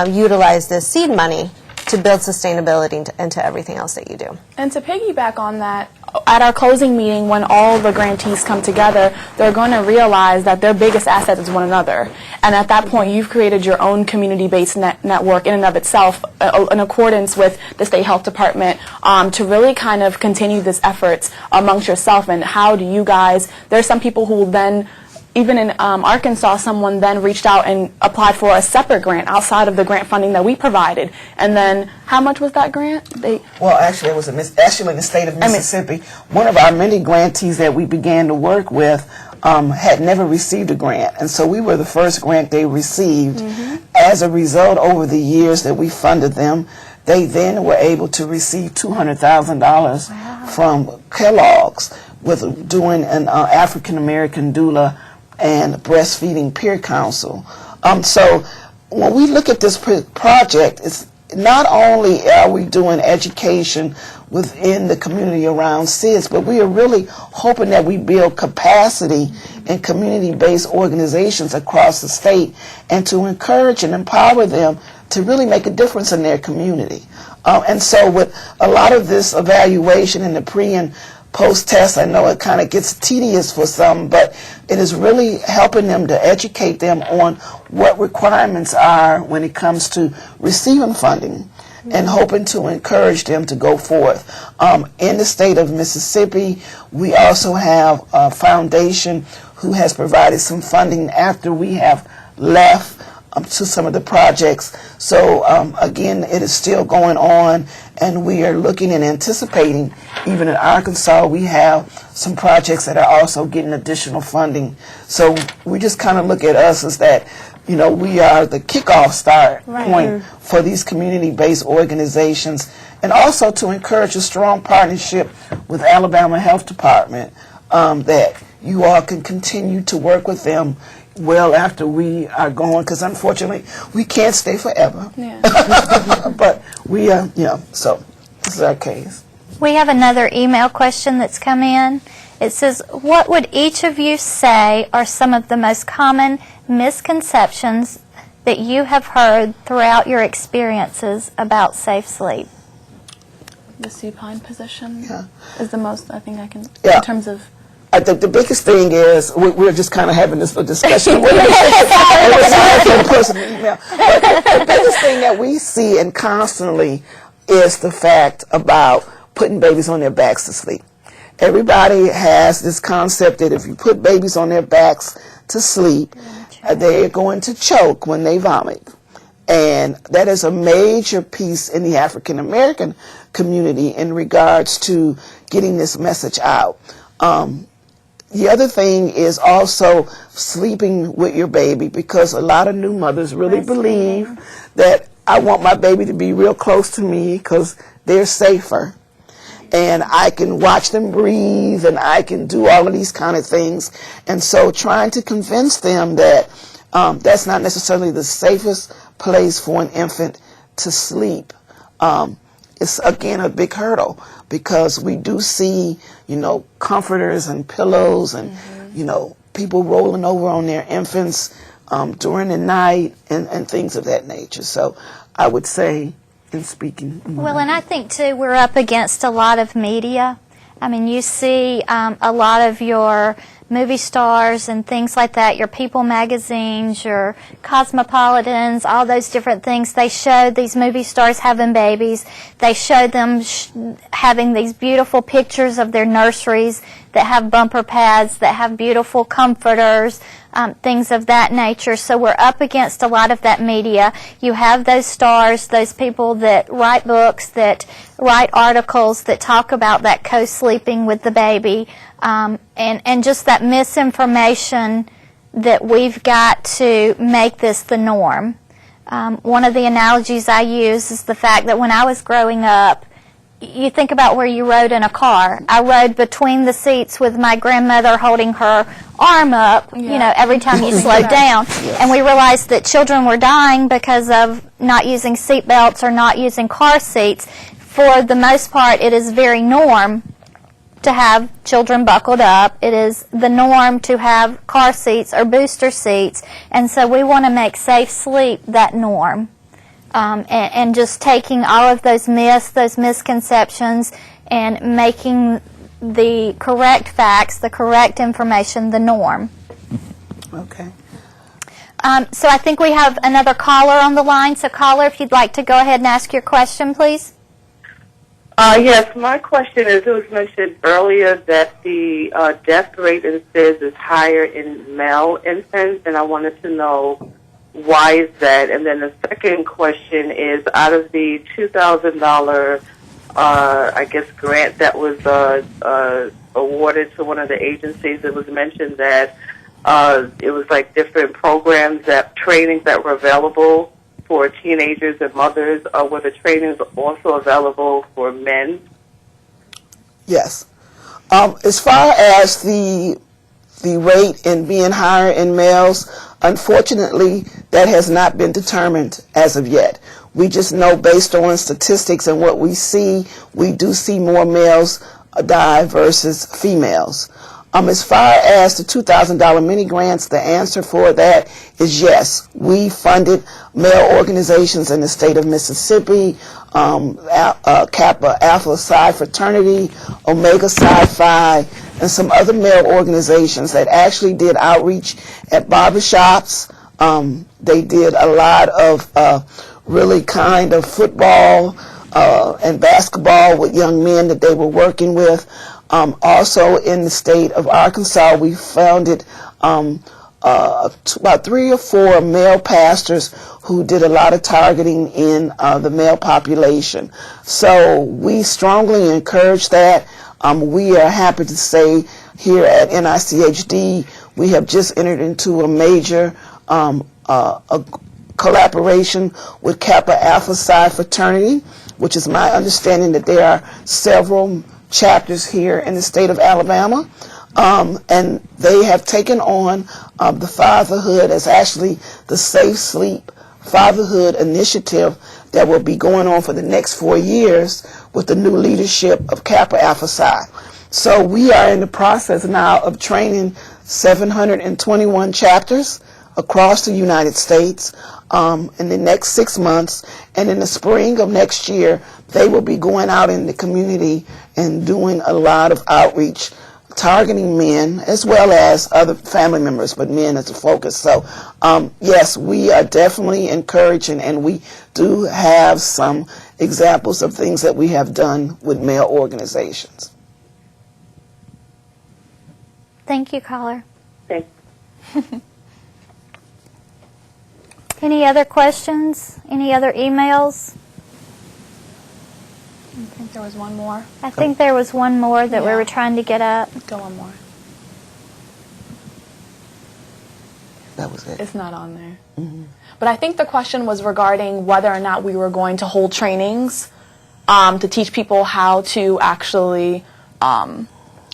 utilize this seed money to build sustainability into everything else that you do? And to piggyback on that, at our closing meeting, when all the grantees come together, they're going to realize that their biggest asset is one another. And at that point, you've created your own community-based network in and of itself, in accordance with the State Health Department, to really kind of continue this efforts amongst yourself. And how do you guys, there's some people who will then, even in Arkansas, someone then reached out and applied for a separate grant outside of the grant funding that we provided. And then, how much was that grant? Well, actually, it was actually in the state of Mississippi. One of our many grantees that we began to work with had never received a grant, and so we were the first grant they received. As a result, over the years that we funded them, they then were able to receive $200,000 from Kellogg's with doing an African American doula and breastfeeding peer council. So when we look at this project, it's not only are we doing education within the community around SIDS, but we are really hoping that we build capacity in community-based organizations across the state and to encourage and empower them to really make a difference in their community. And so with a lot of this evaluation in the pre and post-test, I know it kind of gets tedious for some, but it is really helping them to educate them on what requirements are when it comes to receiving funding and hoping to encourage them to go forth. In the state of Mississippi, we also have a foundation who has provided some funding after we have left to some of the projects. So again, it is still going on, and we are looking and anticipating, even in Arkansas, we have some projects that are also getting additional funding. So we just kind of look at us as that, you know, we are the kickoff start point for these community-based organizations, and also to encourage a strong partnership with Alabama Health Department, that you all can continue to work with them well after we are gone, because unfortunately we can't stay forever. But we so this is our case. We have another email question that's come in. It says, what would each of you say are some of the most common misconceptions that you have heard throughout your experiences about safe sleep? The supine position is the most, I think I can, in terms of... I think the biggest thing is we're just kind of having this little discussion. The biggest thing that we see and constantly is the fact about putting babies on their backs to sleep. Everybody has this concept that if you put babies on their backs to sleep, they're going to choke when they vomit. And that is a major piece in the African American community in regards to getting this message out. The other thing is also sleeping with your baby, because a lot of new mothers really believe that I want my baby to be real close to me because they're safer. And I can watch them breathe, and I can do all of these kind of things. And so trying to convince them that that's not necessarily the safest place for an infant to sleep is, again, a big hurdle, because we do see, comforters and pillows and, people rolling over on their infants during the night and things of that nature. So I would say, in speaking. Well, and I think, too, we're up against a lot of media. I mean, you see a lot of your movie stars and things like that, your People magazines, your Cosmopolitans, all those different things. They show these movie stars having babies. They show them having these beautiful pictures of their nurseries that have bumper pads, that have beautiful comforters, things of that nature. So we're up against a lot of that media. You have those stars, those people that write books, that write articles that talk about that co-sleeping with the baby, and just that misinformation that we've got to make this the norm. One of the analogies I use is the fact that when I was growing up, you think about where you rode in a car. I rode between the seats with my grandmother holding her arm up, you know, every time you slowed down. And we realized that children were dying because of not using seat belts or not using car seats. For the most part, it is very norm to have children buckled up. It is the norm to have car seats or booster seats. And so we want to make safe sleep that norm. And just taking all of those myths, those misconceptions, and making the correct facts, the correct information, the norm. Okay. So I think we have another caller on the line. So caller, if you'd like to go ahead and ask your question, please. Yes, my question is, it was mentioned earlier that the death rate in SIDS is higher in male infants, and I wanted to know why is that? And then the second question is, out of the $2,000, I guess, grant that was awarded to one of the agencies, it was mentioned that it was like different programs, that trainings that were available for teenagers and mothers. Were the trainings also available for men? Yes. As far as the rate in being higher in males, unfortunately, that has not been determined as of yet. We just know based on statistics and what we see, we do see more males die versus females. As far as the $2,000 mini grants, the answer for that is yes. We funded male organizations in the state of Mississippi, Kappa Alpha Psi Fraternity, Omega Psi Phi, and some other male organizations that actually did outreach at barbershops. They did a lot of really kind of football and basketball with young men that they were working with. Also in the state of Arkansas, we founded about 3 or 4 male pastors who did a lot of targeting in the male population. So we strongly encourage that. We are happy to say here at NICHD, we have just entered into a major a collaboration with Kappa Alpha Psi Fraternity, which is my understanding that there are several chapters here in the state of Alabama, and they have taken on the fatherhood as actually the Safe Sleep Fatherhood Initiative that will be going on for the next 4 years with the new leadership of Kappa Alpha Psi. So we are in the process now of training 721 chapters across the United States in the next 6 months, and in the spring of next year they will be going out in the community and doing a lot of outreach targeting men as well as other family members, but men as a focus. So yes, we are definitely encouraging, and we do have some examples of things that we have done with male organizations. Thank you, caller. Thank you. Any other questions? Any other emails? I think there was one more. I think there was one more that we Yeah. were trying to get up. Go one more. That was it. It's not on there. But I think the question was regarding whether or not we were going to hold trainings to teach people how to actually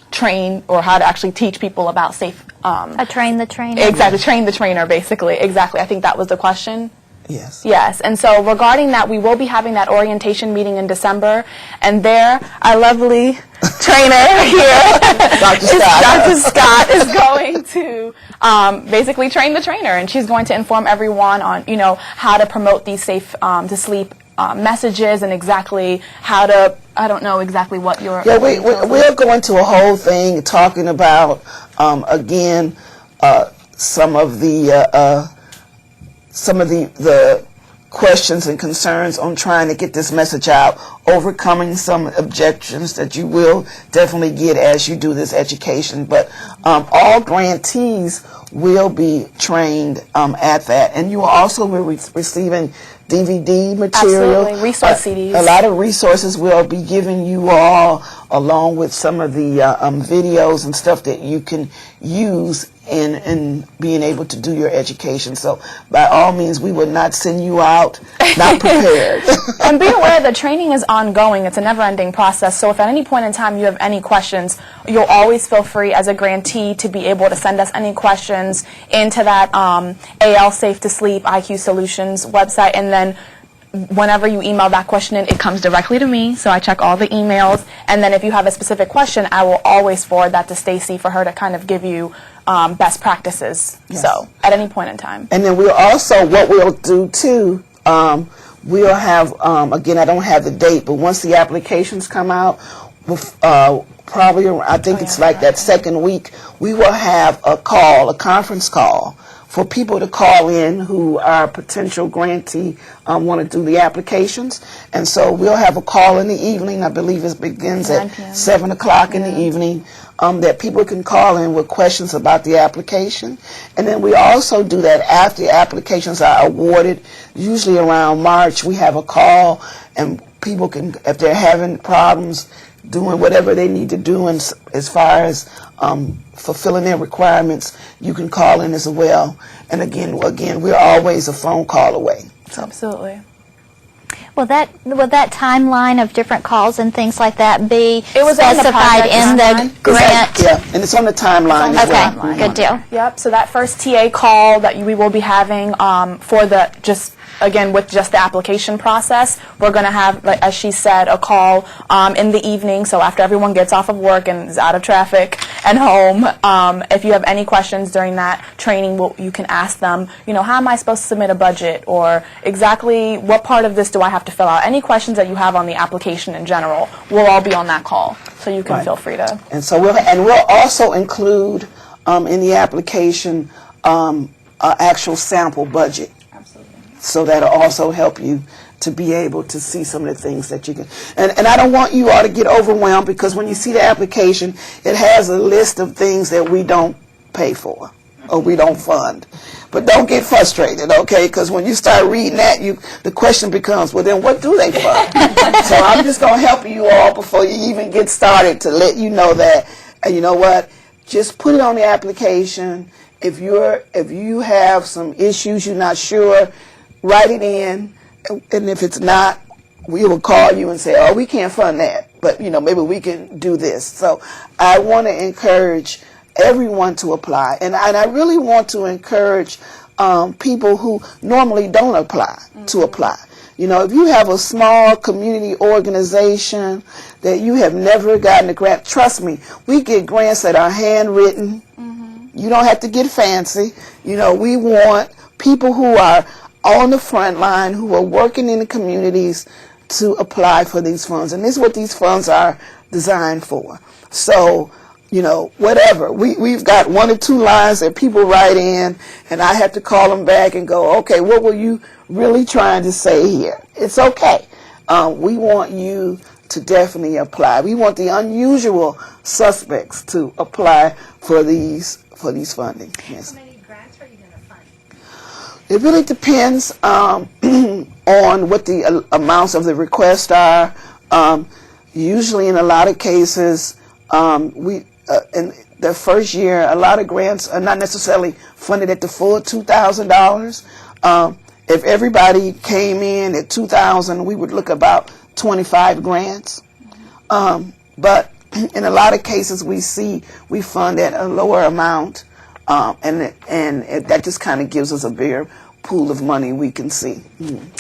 train, or how to actually teach people about safe. I train the trainer. Exactly, train the trainer, basically. Exactly. I think that was the question. Yes. Yes, and so regarding that, we will be having that orientation meeting in December, and there, our lovely trainer here, Dr. Scott, is going to basically train the trainer, and she's going to inform everyone on, how to promote these safe to sleep messages and exactly how to, I don't know exactly what you're... Yeah, we're going to a whole thing talking about, again, some of the questions and concerns on trying to get this message out, overcoming some objections that you will definitely get as you do this education. But all grantees will be trained at that. And you will also be receiving DVD material. Absolutely, resource CDs. A lot of resources we'll be giving you all, along with some of the videos and stuff that you can use in being able to do your education. So by all means, we would not send you out not prepared. And be aware the training is ongoing. It's a never-ending process. So if at any point in time you have any questions, you'll always feel free as a grantee to be able to send us any questions into that AL Safe to Sleep IQ Solutions website, and then whenever you email that question in, it comes directly to me, so I check all the emails, and then if you have a specific question, I will always forward that to Stacy for her to kind of give you best practices. Yes. So at any point in time. And then we'll also, what we'll do too, we'll have, again, I don't have the date, but once the applications come out, probably, I think it's like that second week, we will have a conference call for people to call in who are potential grantee, want to do the applications. And so we'll have a call in the evening. I believe it begins at 7 o'clock in the evening, that people can call in with questions about the application. And then we also do that after the applications are awarded, usually around March. We have a call, and people can, if they're having problems doing whatever they need to do as far as fulfilling their requirements, you can call in as well. And again, we're always a phone call away. So. Absolutely. Will that timeline of different calls and things like that be specified in the grant? Yeah, and it's on the timeline as well. Okay, good deal. Yep, so that first TA call that we will be having for the with just the application process, we're going to have, like, as she said, a call in the evening, so after everyone gets off of work and is out of traffic and home. If you have any questions during that training, you can ask them, how am I supposed to submit a budget, or exactly what part of this do I have to fill out? Any questions that you have on the application in general will all be on that call, so you can feel free to. And so we'll also include in the application an actual sample budget. So that'll also help you to be able to see some of the things that you can. And I don't want you all to get overwhelmed, because when you see the application, it has a list of things that we don't pay for or we don't fund. But don't get frustrated, okay? Because when you start reading that, the question becomes, well, then what do they fund? So I'm just going to help you all before you even get started to let you know that, and you know what? Just put it on the application. If you have some issues, you're not sure, write it in, and if it's not, we will call you and say, oh, we can't fund that, but maybe we can do this. So I want to encourage everyone to apply, and I really want to encourage people who normally don't apply to apply. If you have a small community organization that you have never gotten a grant, trust me, we get grants that are handwritten. You don't have to get fancy. We want people who are on the front line, who are working in the communities, to apply for these funds. And this is what these funds are designed for. So, whatever. We've got 1 or 2 lines that people write in, and I have to call them back and go, okay, what were you really trying to say here? It's okay. We want you to definitely apply. We want the unusual suspects to apply for these funding. Yes. It really depends on what the amounts of the request are. Usually, in a lot of cases, in the first year, a lot of grants are not necessarily funded at the full $2,000. If everybody came in at $2,000, we would look about 25 grants. But in a lot of cases, we fund at a lower amount. that just kind of gives us a bigger pool of money we can see.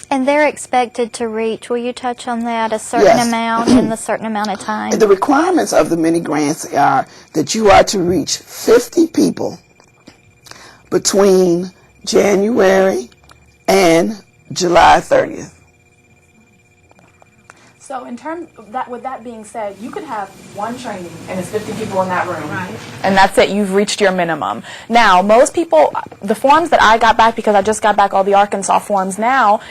And they're expected to reach, will you touch on that, a certain Yes. amount in a certain amount of time? The requirements of the mini grants are that you are to reach 50 people between January and July 30th. So in terms of that, with that being said, you could have one training and it's 50 people in that room. Right. And that's it, you've reached your minimum. Now, most people, the forms that I got back, because I just got back all the Arkansas forms now,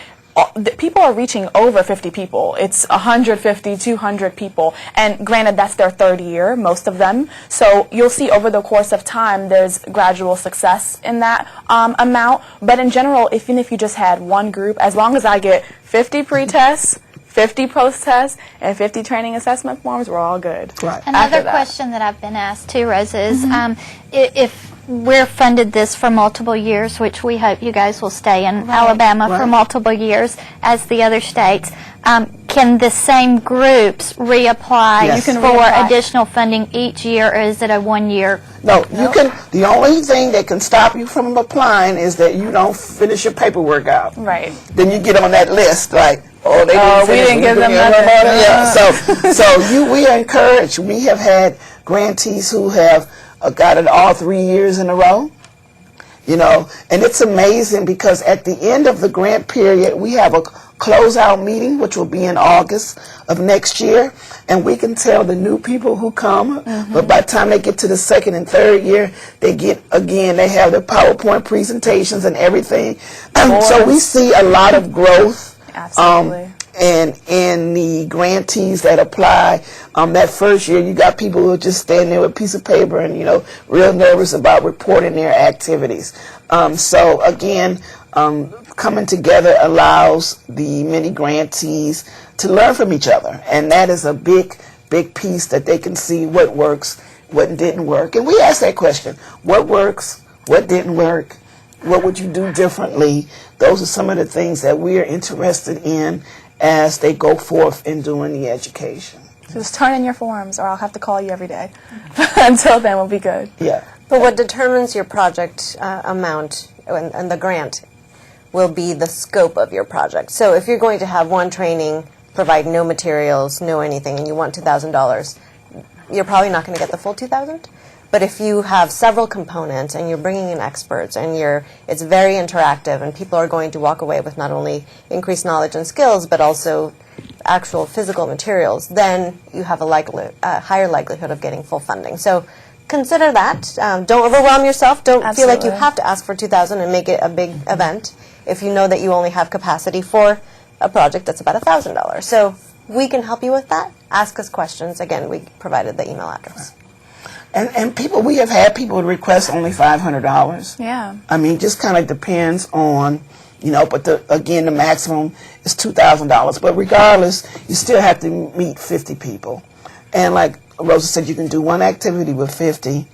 people are reaching over 50 people. It's 150, 200 people. And granted, that's their third year, most of them. So you'll see over the course of time, there's gradual success in that amount. But in general, even if you just had one group, as long as I get 50 pre-tests, 50 post-tests, and 50 training assessment forms, we're all good. Right. Another question that I've been asked too, Rosa, is if we're funded this for multiple years, which we hope you guys will stay in Alabama for multiple years as the other states, can the same groups reapply Yes. You can for reapply. additional funding each year, or is it a 1 year? No, you can. The only thing that can stop you from applying is that you don't finish your paperwork out. Right. Then you get on that list, like, oh, they Oh, didn't we finish, didn't give them didn't- nothing. Yeah. So we are encouraged. We have had grantees who have got it all 3 years in a row. You know, and it's amazing because at the end of the grant period, we have a closeout meeting, which will be in August of next year, and we can tell the new people who come, but by the time they get to the second and third year, they have their PowerPoint presentations and everything. So we see a lot of growth. Absolutely. And in the grantees that apply, that first year, you got people who are just standing there with a piece of paper and, you know, real nervous about reporting their activities. So again, coming together allows the many grantees to learn from each other. And that is a big, big piece that they can see what works, what didn't work. And we ask that question, what works, what didn't work, what would you do differently? Those are some of the things that we are interested in as they go forth in doing the education. Just turn in your forms, or I'll have to call you every day. Until then, we'll be good. Yeah. But what determines your project amount and the grant will be the scope of your project. So if you're going to have one training, provide no materials, no anything, and you want $2,000, you're probably not going to get the full $2,000. But if you have several components and you're bringing in experts and it's very interactive and people are going to walk away with not only increased knowledge and skills but also actual physical materials, then you have a higher likelihood of getting full funding. So consider that. Don't overwhelm yourself. Don't feel like you have to ask for $2,000 and make it a big event if you know that you only have capacity for a project that's about $1,000. So we can help you with that. Ask us questions. Again, we provided the email address. And we have had people request only $500. Yeah. I mean, just kind of depends on, you know, but again, the maximum is $2,000. But regardless, you still have to meet 50 people. And like Rosa said, you can do one activity with 50.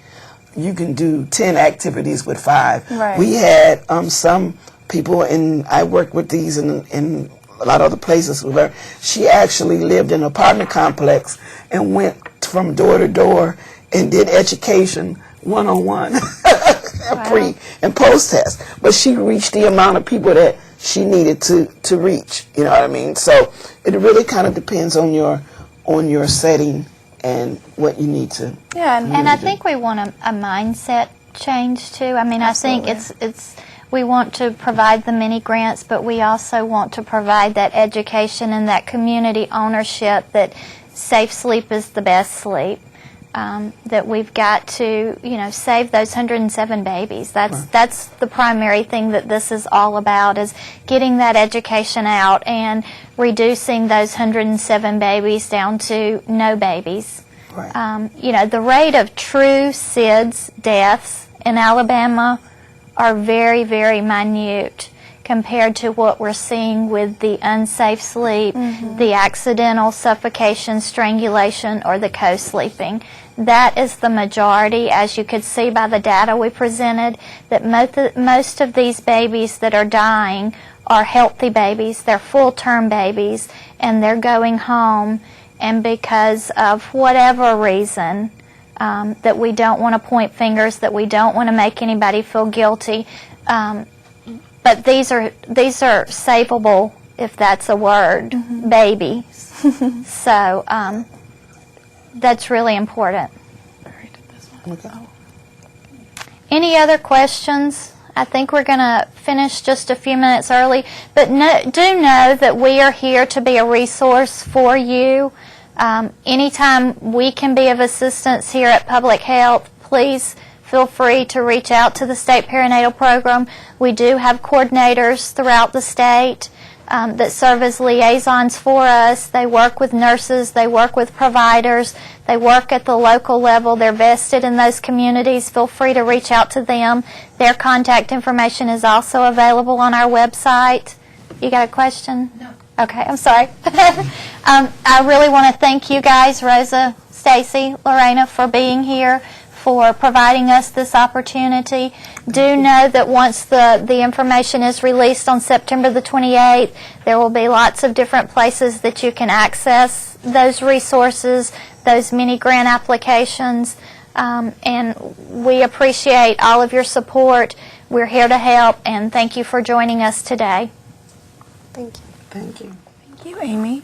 You can do 10 activities with 5. Right. We had some people, and I worked with these in a lot of other places where she actually lived in an apartment complex and went from door to door and did education one-on-one, pre and post test. But she reached the amount of people that she needed to reach. You know what I mean? So it really kind of depends on your setting and what you need to. Yeah, And I think we want a mindset change too. I mean, Absolutely. I think we want to provide the mini grants, but we also want to provide that education and that community ownership that safe sleep is the best sleep. That we've got to, you know, save those 107 babies. That's the primary thing that this is all about, is getting that education out and reducing those 107 babies down to no babies. Right. You know, the rate of true SIDS deaths in Alabama are very, very minute compared to what we're seeing with the unsafe sleep, the accidental suffocation, strangulation, or the co-sleeping. That is the majority, as you could see by the data we presented, that most of these babies that are dying are healthy babies. They're full-term babies, and they're going home, and because of whatever reason, that we don't want to point fingers, that we don't want to make anybody feel guilty. But these are savable, if that's a word, babies. So that's really important. Any other questions? I think we're going to finish just a few minutes early, but do know that we are here to be a resource for you. Anytime we can be of assistance here at Public Health, please feel free to reach out to the State Perinatal Program. We do have coordinators throughout the state that serve as liaisons for us. They work with nurses, they work with providers, they work at the local level. They're vested in those communities. Feel free to reach out to them. Their contact information is also available on our website. You got a question? No. Okay, I'm sorry. I really want to thank you guys, Rosa, Stacy, Lorena, for being here, for providing us this opportunity. Do know that once the information is released on September the 28th, there will be lots of different places that you can access those resources, those mini grant applications, and we appreciate all of your support. We're here to help, and thank you for joining us today. Thank you. Thank you. Thank you, Amy.